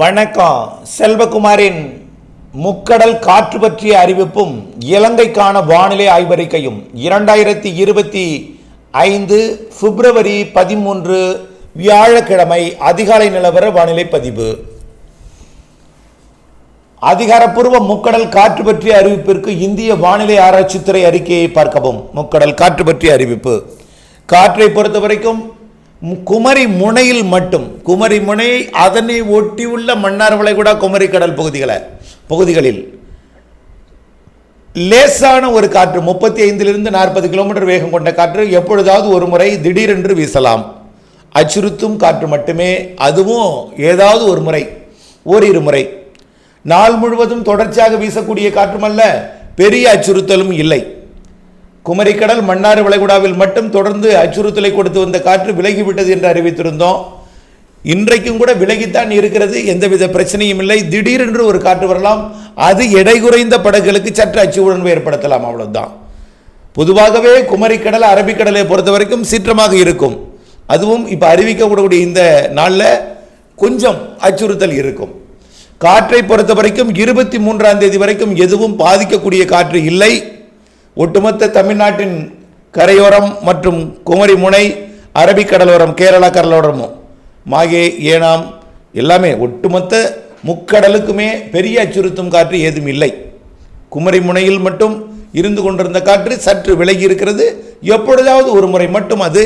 வணக்கம். செல்வகுமாரின் முக்கடல் காற்று பற்றிய அறிவிப்பும் இலங்கைக்கான வானிலை ஆய்வறிக்கையும் 2025 பிப்ரவரி 13 வியாழக்கிழமை அதிகாலை நிலவர வானிலை பதிவு. அதிகாரப்பூர்வ முக்கடல் காற்று பற்றிய அறிவிப்பிற்கு இந்திய வானிலை ஆராய்ச்சித்துறை அறிக்கையை பார்க்கவும். முக்கடல் காற்று பற்றிய அறிவிப்பு. காற்றை பொறுத்தவரைக்கும் குமரி முனையில் மட்டும், குமரி முனை அதனை ஒட்டியுள்ள மன்னார் வளைகுடா குமரி கடல் பகுதிகளில் லேசான ஒரு காற்று 35 40 கிலோமீட்டர் வேகம் கொண்ட காற்று எப்பொழுதாவது ஒரு முறை திடீரென்று வீசலாம். அச்சுறுத்தும் காற்று மட்டுமே, அதுவும் ஏதாவது ஒரு முறை, ஓரிரு முறை. நாள் முழுவதும் தொடர்ச்சியாக வீசக்கூடிய காற்றுமல்ல, பெரிய அச்சுறுத்தலும் இல்லை. குமரிக்கடல் மன்னார் வளைகுடாவில் மட்டும் தொடர்ந்து அச்சுறுத்தலை கொடுத்து வந்த காற்று விலகிவிட்டது என்று அறிவித்திருந்தோம். இன்றைக்கும் கூட விலகித்தான் இருக்கிறது, எந்தவித பிரச்சனையும் இல்லை. திடீரென்று ஒரு காற்று வரலாம், அது எடை குறைந்த படகுகளுக்கு சற்று அச்சுறுத்தல் ஏற்படுத்தலாம், அவ்வளவுதான். பொதுவாகவே குமரிக்கடல் அரபிக்கடலை பொறுத்த வரைக்கும் சீற்றமாக இருக்கும். அதுவும் இப்போ அறிவிக்கக்கூடிய இந்த நாளில் கொஞ்சம் அச்சுறுத்தல் இருக்கும். காற்றை பொறுத்த வரைக்கும் 23ஆம் தேதி வரைக்கும் எதுவும் பாதிக்கக்கூடிய காற்று இல்லை. ஒட்டுமொத்த தமிழ்நாட்டின் கரையோரம் மற்றும் குமரி முனை, அரபிக்கடலோரம், கேரளா கடலோரமும், மாகே, ஏனாம் எல்லாமே ஒட்டுமொத்த முக்கடலுக்குமே பெரிய அச்சுறுத்தும் காற்று ஏதும் இல்லை. குமரி முனையில் மட்டும் இருந்து கொண்டிருந்த காற்று சற்று விலகி இருக்கிறது. எப்பொழுதாவது ஒரு முறை மட்டும் அது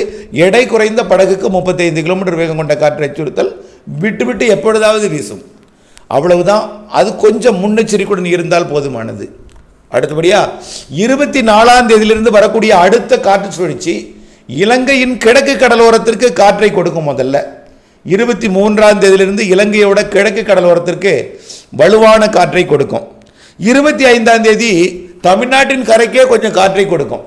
எடை குறைந்த படகுக்கு 35 கிலோமீட்டர் வேகம் கொண்ட காற்று அச்சுறுத்தல் விட்டு எப்பொழுதாவது வீசும், அவ்வளவுதான். அது கொஞ்சம் முன்னெச்சரிக்கையுடன் இருந்தால் போதுமானது. அடுத்தபடியா 24ஆம் தேதியிலிருந்து வரக்கூடிய அடுத்த காற்று சுழற்சி இலங்கையின் கிழக்கு கடலோரத்திற்கு காற்றை கொடுக்கும். முதல்ல 23ஆம் தேதியிலிருந்து இலங்கையோட கிழக்கு கடலோரத்திற்கு வலுவான காற்றை கொடுக்கும். 25ஆம் தேதி தமிழ்நாட்டின் கரைக்கே கொஞ்சம் காற்றை கொடுக்கும்.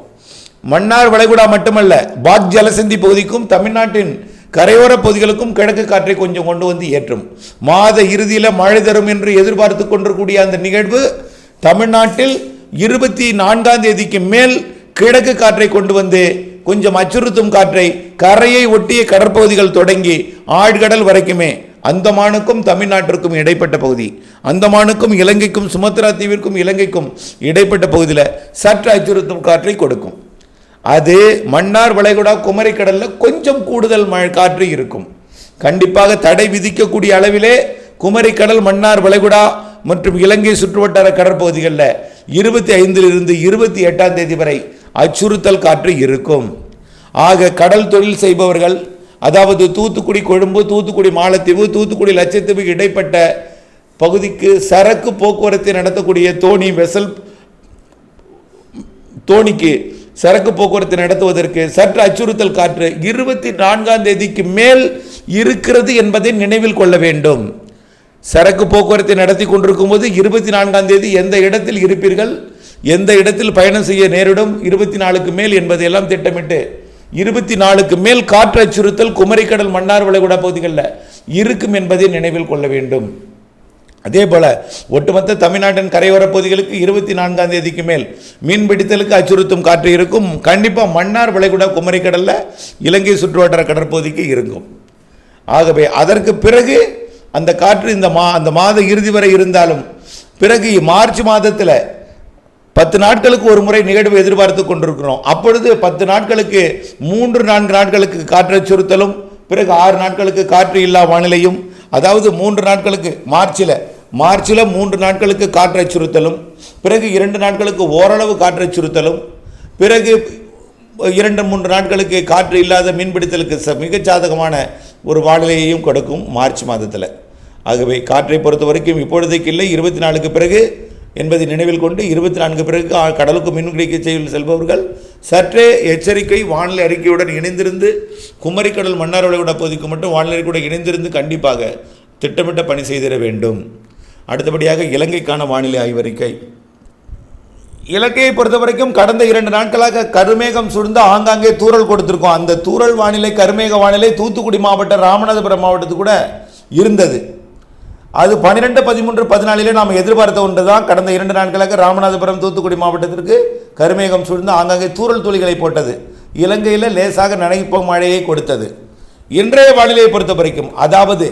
மன்னார் வளைகுடா மட்டுமல்ல, பாக் ஜலசந்தி பகுதிக்கும் தமிழ்நாட்டின் கரையோர பகுதிகளுக்கும் கிழக்கு காற்றை கொஞ்சம் கொண்டு வந்து ஏற்றும். மாத இறுதியில் மழை தரும் என்று எதிர்பார்த்து கொண்டிருக்கூடிய அந்த நிகழ்வு தமிழ்நாட்டில் 24ஆம் தேதிக்கு மேல் கிழக்கு காற்றை கொண்டு வந்து கொஞ்சம் அச்சுறுத்தும் காற்றை கரையை ஒட்டிய கடற்பகுதிகள் தொடங்கி ஆழ்கடல் வரைக்குமே, அந்தமானுக்கும் தமிழ்நாட்டிற்கும் இடைப்பட்ட பகுதி, அந்தமானுக்கும் இலங்கைக்கும் சுமத்ரா தீவிற்கும் இலங்கைக்கும் இடைப்பட்ட பகுதியில் சற்று அச்சுறுத்தும் காற்றை கொடுக்கும். அது மன்னார் வளைகுடா குமரி கடலில் கொஞ்சம் கூடுதல் மழை காற்று இருக்கும். கண்டிப்பாக தடை விதிக்கக்கூடிய அளவிலே குமரி கடல், மன்னார் வளைகுடா மற்றும் இலங்கை சுற்றுவட்டார கடற்பகுதிகளில் 25 28ஆம் தேதி வரை அச்சுறுத்தல் காற்று இருக்கும். ஆக கடல் தொழில் செய்பவர்கள், அதாவது தூத்துக்குடி கொழும்பு, தூத்துக்குடி மாலத்தீவு, தூத்துக்குடி லட்சத்தீவு இடைப்பட்ட பகுதிக்கு சரக்கு போக்குவரத்தை நடத்தக்கூடிய தோணிக்கு சரக்கு போக்குவரத்தை நடத்துவதற்கு சற்று அச்சுறுத்தல் காற்று 24ஆம் தேதிக்கு மேல் இருக்கிறது என்பதை நினைவில் கொள்ள வேண்டும். சரக்கு போக்குவரத்தை நடத்தி கொண்டிருக்கும் போது 24ஆம் தேதி எந்த இடத்தில் இருப்பீர்கள், எந்த இடத்தில் பயணம் செய்ய நேரிடும், 24க்கு மேல் என்பதையெல்லாம் திட்டமிட்டு 24க்கு மேல் காற்று அச்சுறுத்தல் குமரிக்கடல் மன்னார் வளைகுடா பகுதிகளில் இருக்கும் என்பதை நினைவில் கொள்ள வேண்டும். அதே போல ஒட்டுமொத்த தமிழ்நாட்டின் கரையோர பகுதிகளுக்கு 24ஆம் தேதிக்கு மேல் மீன்பிடித்தலுக்கு அச்சுறுத்தும் காற்று இருக்கும். கண்டிப்பாக மன்னார் வளைகுடா குமரிக்கடலில் இலங்கை சுற்றுவட்டார கடற்பகுதிக்கு இருக்கும். ஆகவே அதற்கு பிறகு அந்த காற்று அந்த மாத இறுதி வரை இருந்தாலும், பிறகு மார்ச் மாதத்தில் 10 நாட்களுக்கு ஒரு முறை நிகழ்வு எதிர்பார்த்து கொண்டிருக்கிறோம். அப்பொழுது 10 நாட்களுக்கு 3-4 நாட்களுக்கு காற்று அச்சுறுத்தலும், பிறகு 6 நாட்களுக்கு காற்று இல்லா வானிலையும், அதாவது 3 நாட்களுக்கு மார்ச்சில் 3 நாட்களுக்கு காற்று அச்சுறுத்தலும், பிறகு 2 நாட்களுக்கு ஓரளவு காற்று அச்சுறுத்தலும், பிறகு 2-3 நாட்களுக்கு காற்று இல்லாத மீன்பிடித்தலுக்கு மிகச் சாதகமான ஒரு வானிலையையும் கொடுக்கும் மார்ச் மாதத்தில். ஆகவே காற்றை பொறுத்த வரைக்கும் இப்பொழுதைக்கு இல்லை, 24க்கு பிறகு என்பதை நினைவில் கொண்டு 24க்கு பிறகு கடலுக்கு மீன்பிடிக்க செல்பவர்கள் சற்றே எச்சரிக்கை வானிலை அறிக்கையுடன் இணைந்திருந்து, குமரிக்கடல் மன்னார் வளைகுடா பகுதிக்கு மட்டும் வானிலை அறிக்கையுடன் இணைந்திருந்து கண்டிப்பாக திட்டமிட்ட பணி செய்திட வேண்டும். அடுத்தபடியாக இலங்கைக்கான வானிலை ஆய்வறிக்கை. இலங்கையை பொறுத்த வரைக்கும் கடந்த 2 நாட்களாக கருமேகம் சூழ்ந்து ஆங்காங்கே தூறல் கொடுத்திருக்கோம். அந்த தூறல் வானிலை, கருமேக வானிலை தூத்துக்குடி மாவட்டம், ராமநாதபுரம் மாவட்டத்துக்கு கூட இருந்தது. அது 12, 13, 14 நாம் எதிர்பார்த்த ஒன்று தான். கடந்த 2 நாட்களாக ராமநாதபுரம், தூத்துக்குடி மாவட்டத்திற்கு கருமேகம் சூழ்ந்து ஆங்காங்கே தூறல் துளிகளை போட்டது. இலங்கையில் லேசாக நனைப்பு மழையை கொடுத்தது. இன்றைய வானிலையை பொறுத்த வரைக்கும், அதாவது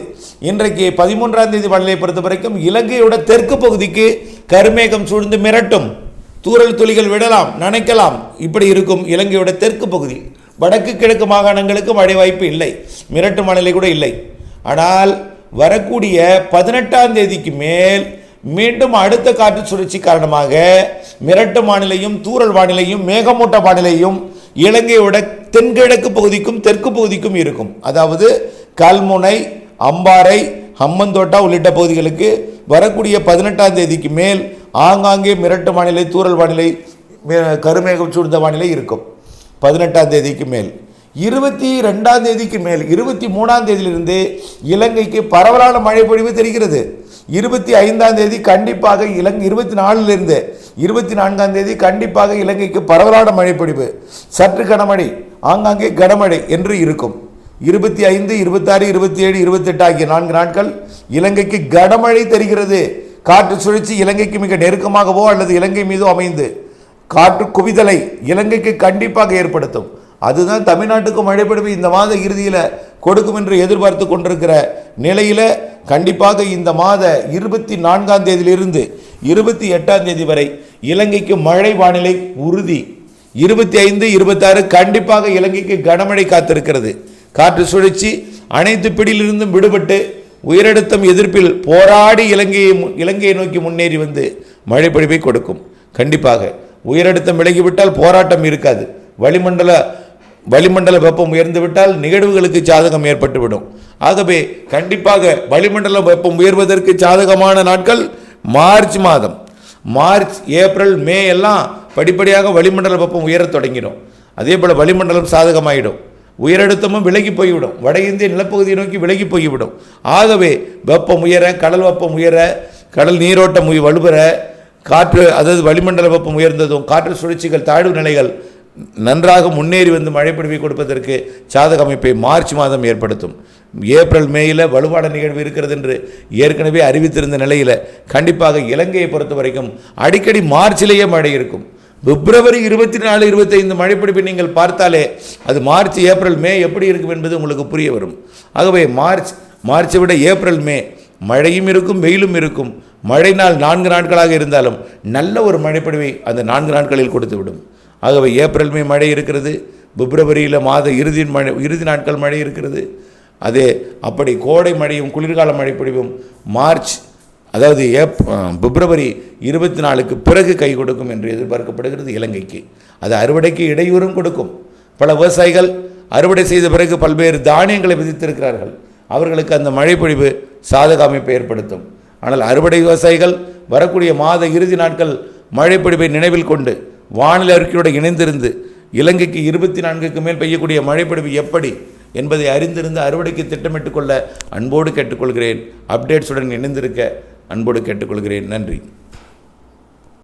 இன்றைக்கு 13ஆம் தேதி வானிலையை பொறுத்த வரைக்கும் இலங்கையோட தெற்கு பகுதிக்கு கருமேகம் சூழ்ந்து மிரட்டும், தூறல் துளிகள் விடலாம், நனைக்கலாம், இப்படி இருக்கும் இலங்கையோட தெற்கு பகுதி. வடக்கு கிழக்கு மாகாணங்களுக்கு மழை வாய்ப்பு இல்லை, மிரட்டு வானிலை கூட இல்லை. ஆனால் வரக்கூடிய 18ஆம் தேதிக்கு மேல் மீண்டும் அடுத்த காற்று சுழற்சி காரணமாக மிரட்டு வானிலையும் தூறல் வானிலையும் மேகமூட்ட வானிலையும் இலங்கையோட தென்கிழக்கு பகுதிக்கும் தெற்கு பகுதிக்கும் இருக்கும். அதாவது கல்முனை, அம்பாறை, ஹம்மந்தோட்டா உள்ளிட்ட பகுதிகளுக்கு வரக்கூடிய 18ஆம் தேதிக்கு மேல் ஆங்காங்கே மிரட்டு வானிலை, தூறல் வானிலை, கருமேகம் சூழ்ந்த வானிலை இருக்கும். 18ஆம் தேதிக்கு மேல் 22ஆம் தேதிக்கு மேல் 23ஆம் தேதியிலிருந்து இலங்கைக்கு பரவலான மழை பொழிவு தெரிகிறது. 25ஆம் தேதி கண்டிப்பாக 24லிருந்து 24ஆம் தேதி கண்டிப்பாக இலங்கைக்கு பரவலான மழை பொழிவு, சற்று கனமழை, ஆங்காங்கே கனமழை என்று இருக்கும். 25, 26, 27, 28 ஆகிய 4 நாட்கள் இலங்கைக்கு கனமழை தெரிகிறது. காற்று சுழற்சி இலங்கைக்கு மிக நெருக்கமாகவோ அல்லது இலங்கை மீதோ அமைந்து காற்று குவிதலை இலங்கைக்கு கண்டிப்பாக ஏற்படுத்தும். அதுதான் தமிழ்நாட்டுக்கு மழைப்பொழிவு இந்த மாத இறுதியில் கொடுக்கும் என்று எதிர்பார்த்து கொண்டிருக்கிற நிலையில் கண்டிப்பாக இந்த மாத 24ஆம் தேதியிலிருந்து 28ஆம் தேதி வரை இலங்கைக்கு மழை வானிலை உறுதி. 25, 26 கண்டிப்பாக இலங்கைக்கு கனமழை காத்திருக்கிறது. காற்று சுழற்சி அனைத்து பிடியிலிருந்தும் விடுபட்டு உயரழுத்தம் எதிர்ப்பில் போராடி இலங்கையை நோக்கி முன்னேறி வந்து மழைப்பொழிவை கொடுக்கும். கண்டிப்பாக உயரழுத்தம் விலகிவிட்டால் போராட்டம் இருக்காது. வளிமண்டல வெப்பம் உயர்ந்துவிட்டால் நிகழ்வுகளுக்கு சாதகம் ஏற்பட்டுவிடும். ஆகவே கண்டிப்பாக வளிமண்டல வெப்பம் உயர்வதற்கு சாதகமான நாட்கள் மார்ச் மாதம். மார்ச், ஏப்ரல், மே எல்லாம் படிப்படியாக வளிமண்டல வெப்பம் உயரத் தொடங்கிடும். அதே போல் வளிமண்டலம் சாதகமாயிடும், உயரழுத்தமும் விலகி போய்விடும், வட இந்திய நிலப்பகுதியை நோக்கி விலகி போய்விடும். ஆகவே வெப்பம் உயர, கடல் வெப்பம் உயர, கடல் நீரோட்டம் வலுப்பெற, காற்று அதாவது வளிமண்டல வெப்பம் உயர்ந்ததும் காற்று சுழற்சிகள், தாழ்வு நிலைகள் நன்றாக முன்னேறி வந்து மழைப்பொழிவை கொடுப்பதற்கு சாதக அமைப்பை மார்ச் மாதம் ஏற்படுத்தும். ஏப்ரல், மேயில் வலுவான நிகழ்வு இருக்கிறது என்று ஏற்கனவே அறிவித்திருந்த நிலையில் கண்டிப்பாக இலங்கையை பொறுத்த வரைக்கும் அடிக்கடி மார்ச்சிலேயே மழை இருக்கும். பிப்ரவரி 24, 25 மழைப்பிடிப்பை நீங்கள் பார்த்தாலே அது மார்ச், ஏப்ரல், மே எப்படி இருக்கும் என்பது உங்களுக்கு புரிய வரும். ஆகவே மார்ச்சை விட ஏப்ரல், மே மழையும் இருக்கும், வெயிலும் இருக்கும். மழை நாள் 4 நாட்களாக இருந்தாலும் நல்ல ஒரு மழைப்பொழிவை அந்த 4 நாட்களில் கொடுத்து விடும். ஆகவே ஏப்ரல், மே மழை இருக்கிறது. பிப்ரவரியில் மாத இறுதி நாட்கள் மழை இருக்கிறது. அதே அப்படி கோடை மழையும் குளிர்கால மழைப்பொழிவும் மார்ச், அதாவது பிப்ரவரி 24க்கு பிறகு கை கொடுக்கும் என்று எதிர்பார்க்கப்படுகிறது இலங்கைக்கு. அது அறுவடைக்கு இடையூறும் கொடுக்கும். பல விவசாயிகள் அறுவடை செய்த பிறகு பல்வேறு தானியங்களை விதித்திருக்கிறார்கள். அவர்களுக்கு அந்த மழைப்பொழிவு சாதக அமைப்பை ஏற்படுத்தும். ஆனால் அறுவடை விவசாயிகள் வரக்கூடிய மாத இறுதி நாட்கள் மழைப்பொழிவை நினைவில் கொண்டு வானிலை அறிக்கையோடு இணைந்திருந்து இலங்கைக்கு 24க்கு மேல் பெய்யக்கூடிய மழைப்பொழிவு எப்படி என்பதை அறிந்திருந்து அறுவடைக்கு திட்டமிட்டுக் கொள்ள அன்போடு கேட்டுக்கொள்கிறேன். அப்டேட்ஸுடன் இணைந்திருக்க அன்போடு கேட்டுக்கொள்கிறேன். நன்றி.